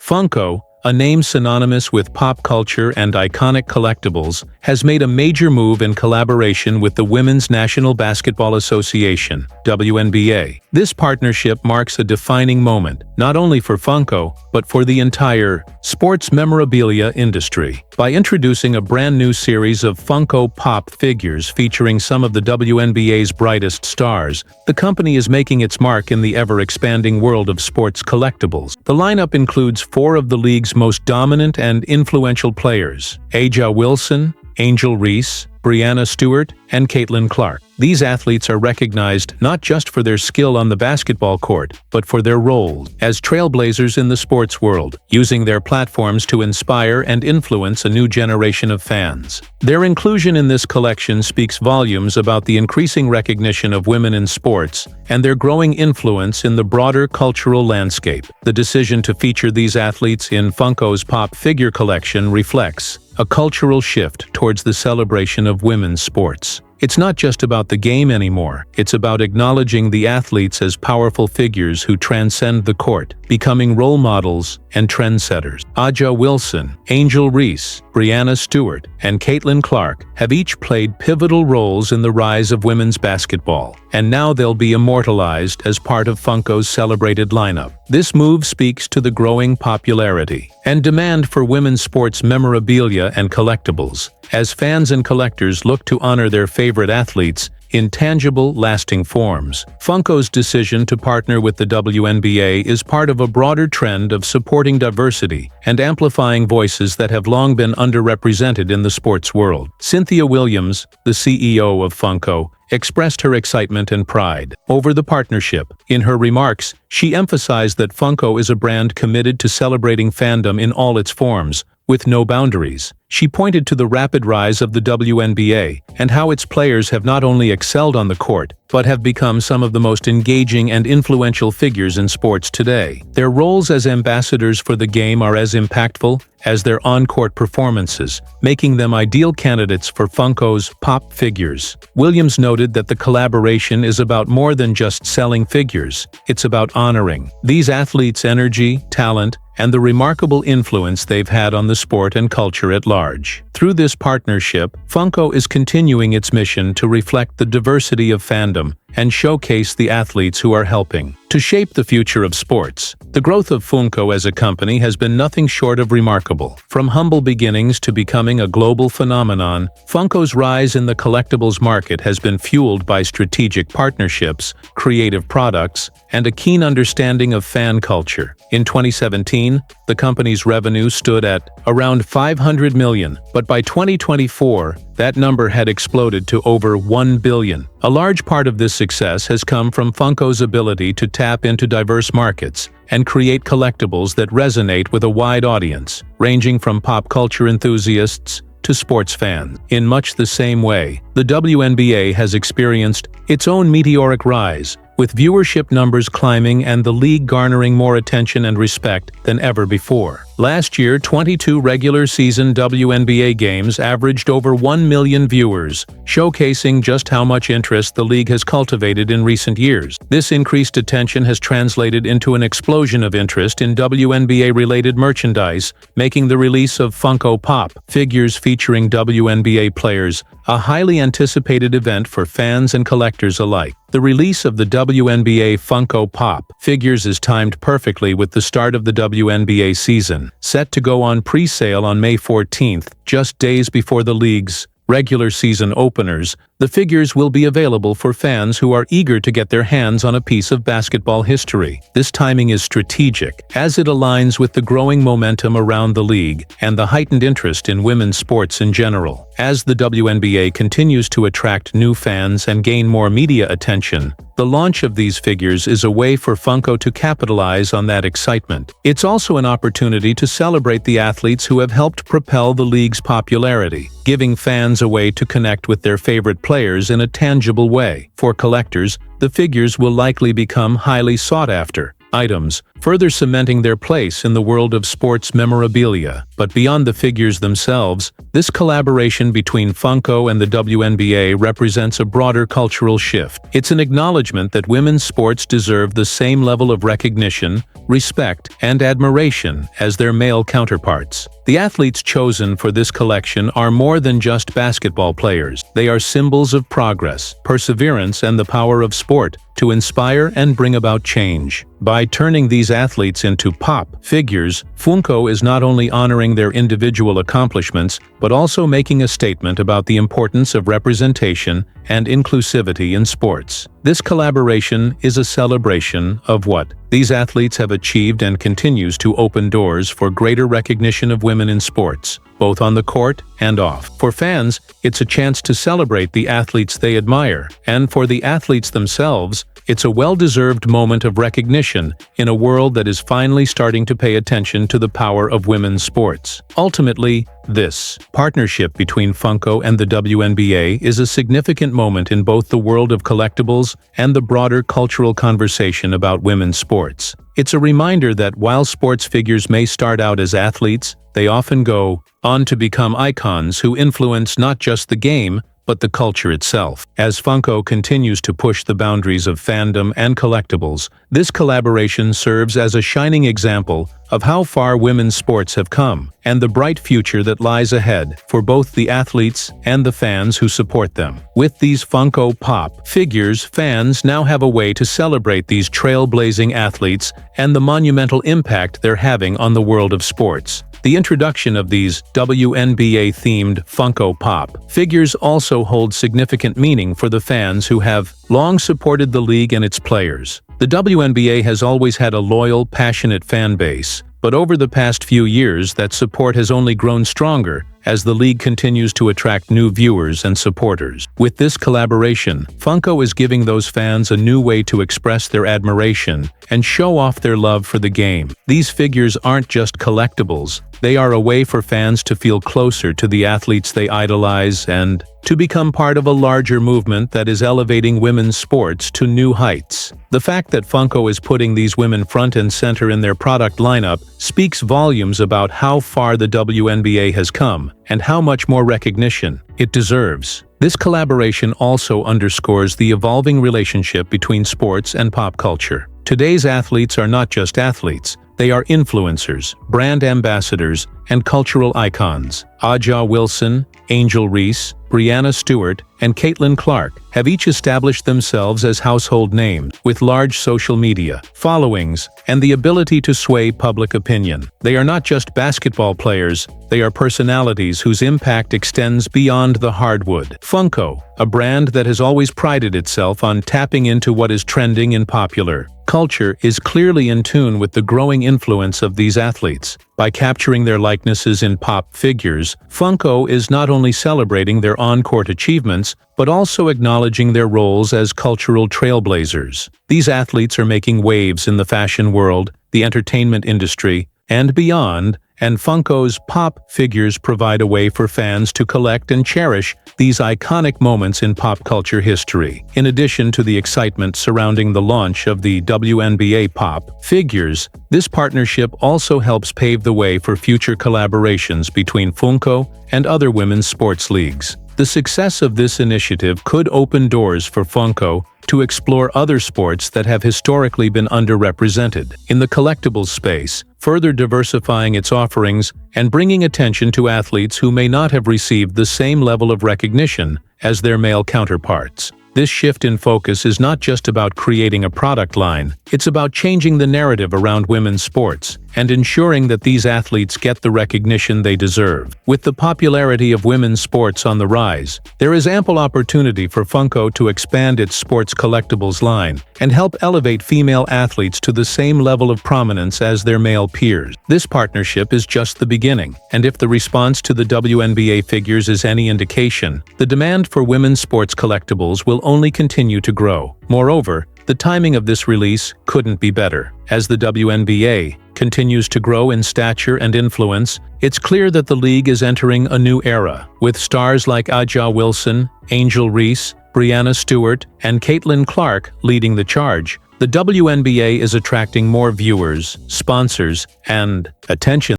Funko, a name synonymous with pop culture and iconic collectibles, has made a major move in collaboration with the Women's National Basketball Association, WNBA. This partnership marks a defining moment, not only for Funko, but for the entire sports memorabilia industry. By introducing a brand new series of Funko Pop figures featuring some of the WNBA's brightest stars, the company is making its mark in the ever-expanding world of sports collectibles. The lineup includes 4 of the league's most dominant and influential players: A'ja Wilson, Angel Reese, Breanna Stewart, and Caitlin Clark. These athletes are recognized not just for their skill on the basketball court, but for their roles as trailblazers in the sports world, using their platforms to inspire and influence a new generation of fans. Their inclusion in this collection speaks volumes about the increasing recognition of women in sports and their growing influence in the broader cultural landscape. The decision to feature these athletes in Funko's Pop figure collection reflects a cultural shift towards the celebration of women's sports. It's not just about the game anymore, it's about acknowledging the athletes as powerful figures who transcend the court, becoming role models and trendsetters. A'ja Wilson, Angel Reese, Breanna Stewart, and Caitlin Clark have each played pivotal roles in the rise of women's basketball, and now they'll be immortalized as part of Funko's celebrated lineup. This move speaks to the growing popularity and demand for women's sports memorabilia and collectibles, as fans and collectors look to honor their favorite athletes in tangible, lasting forms. Funko's decision to partner with the WNBA is part of a broader trend of supporting diversity and amplifying voices that have long been underrepresented in the sports world. Cynthia Williams, the CEO of Funko, expressed her excitement and pride over the partnership. In her remarks, she emphasized that Funko is a brand committed to celebrating fandom in all its forms, with no boundaries. She pointed to the rapid rise of the WNBA and how its players have not only excelled on the court, but have become some of the most engaging and influential figures in sports today. Their roles as ambassadors for the game are as impactful as their on-court performances, making them ideal candidates for Funko's Pop figures. Williams noted that the collaboration is about more than just selling figures, it's about honoring these athletes' energy, talent, and the remarkable influence they've had on the sport and culture at large. Through this partnership, Funko is continuing its mission to reflect the diversity of fandom and showcase the athletes who are helping to shape the future of sports. The growth of Funko as a company has been nothing short of remarkable. From humble beginnings to becoming a global phenomenon, Funko's rise in the collectibles market has been fueled by strategic partnerships, creative products, and a keen understanding of fan culture. In 2017, the company's revenue stood at around $500 million, but by 2024, that number had exploded to over $1 billion. A large part of this success has come from Funko's ability to tap into diverse markets and create collectibles that resonate with a wide audience, ranging from pop culture enthusiasts to sports fans. In much the same way, the WNBA has experienced its own meteoric rise, with viewership numbers climbing and the league garnering more attention and respect than ever before. Last year, 22 regular-season WNBA games averaged over 1 million viewers, showcasing just how much interest the league has cultivated in recent years. This increased attention has translated into an explosion of interest in WNBA-related merchandise, making the release of Funko Pop figures featuring WNBA players a highly anticipated event for fans and collectors alike. The release of the WNBA Funko Pop figures is timed perfectly with the start of the WNBA season, set to go on pre-sale on May 14th, just days before the league's regular season openers. The figures will be available for fans who are eager to get their hands on a piece of basketball history. This timing is strategic, as it aligns with the growing momentum around the league and the heightened interest in women's sports in general. As the WNBA continues to attract new fans and gain more media attention, the launch of these figures is a way for Funko to capitalize on that excitement. It's also an opportunity to celebrate the athletes who have helped propel the league's popularity, giving fans a way to connect with their favorite players in a tangible way. For collectors, the figures will likely become highly sought after, items, further cementing their place in the world of sports memorabilia. But beyond the figures themselves, this collaboration between Funko and the WNBA represents a broader cultural shift. It's an acknowledgement that women's sports deserve the same level of recognition, respect, and admiration as their male counterparts. The athletes chosen for this collection are more than just basketball players. They are symbols of progress, perseverance, and the power of sport to inspire and bring about change. By turning these athletes into pop figures, Funko is not only honoring their individual accomplishments, but also making a statement about the importance of representation and inclusivity in sports. This collaboration is a celebration of what these athletes have achieved and continues to open doors for greater recognition of women in sports, both on the court and off. For fans, it's a chance to celebrate the athletes they admire, and for the athletes themselves, it's a well-deserved moment of recognition in a world that is finally starting to pay attention to the power of women's sports. Ultimately, this partnership between Funko and the WNBA is a significant moment in both the world of collectibles and the broader cultural conversation about women's sports. It's a reminder that while sports figures may start out as athletes, they often go on to become icons who influence not just the game, but the culture itself. As Funko continues to push the boundaries of fandom and collectibles, this collaboration serves as a shining example of how far women's sports have come, and the bright future that lies ahead for both the athletes and the fans who support them. With these Funko Pop figures, fans now have a way to celebrate these trailblazing athletes and the monumental impact they're having on the world of sports. The introduction of these WNBA-themed Funko Pop figures also holds significant meaning for the fans who have long supported the league and its players. The WNBA has always had a loyal, passionate fan base, but over the past few years that support has only grown stronger as the league continues to attract new viewers and supporters. With this collaboration, Funko is giving those fans a new way to express their admiration and show off their love for the game. These figures aren't just collectibles, they are a way for fans to feel closer to the athletes they idolize and to become part of a larger movement that is elevating women's sports to new heights. The fact that Funko is putting these women front and center in their product lineup speaks volumes about how far the WNBA has come and how much more recognition it deserves. This collaboration also underscores the evolving relationship between sports and pop culture. Today's athletes are not just athletes, they are influencers, brand ambassadors, and cultural icons. Aja Wilson, Angel Reese, Brianna Stewart, and Caitlin Clark have each established themselves as household names with large social media followings and the ability to sway public opinion. They are not just basketball players, they are personalities whose impact extends beyond the hardwood. Funko, a brand that has always prided itself on tapping into what is trending in popular culture, is clearly in tune with the growing influence of these athletes. By capturing their likenesses in pop figures, Funko is not only celebrating their on-court achievements, but also acknowledging their roles as cultural trailblazers. These athletes are making waves in the fashion world, the entertainment industry, and beyond, and Funko's pop figures provide a way for fans to collect and cherish these iconic moments in pop culture history. In addition to the excitement surrounding the launch of the WNBA Pop figures, this partnership also helps pave the way for future collaborations between Funko and other women's sports leagues. The success of this initiative could open doors for Funko to explore other sports that have historically been underrepresented in the collectibles space, further diversifying its offerings and bringing attention to athletes who may not have received the same level of recognition as their male counterparts. This shift in focus is not just about creating a product line, it's about changing the narrative around women's sports and ensuring that these athletes get the recognition they deserve. With the popularity of women's sports on the rise, there is ample opportunity for Funko to expand its sports collectibles line and help elevate female athletes to the same level of prominence as their male peers. This partnership is just the beginning, and if the response to the WNBA figures is any indication, the demand for women's sports collectibles will only continue to grow. Moreover, the timing of this release couldn't be better. As the WNBA continues to grow in stature and influence, it's clear that the league is entering a new era. With stars like Aja Wilson, Angel Reese, Breanna Stewart and Caitlin Clark leading the charge. The WNBA is attracting more viewers, sponsors, and attention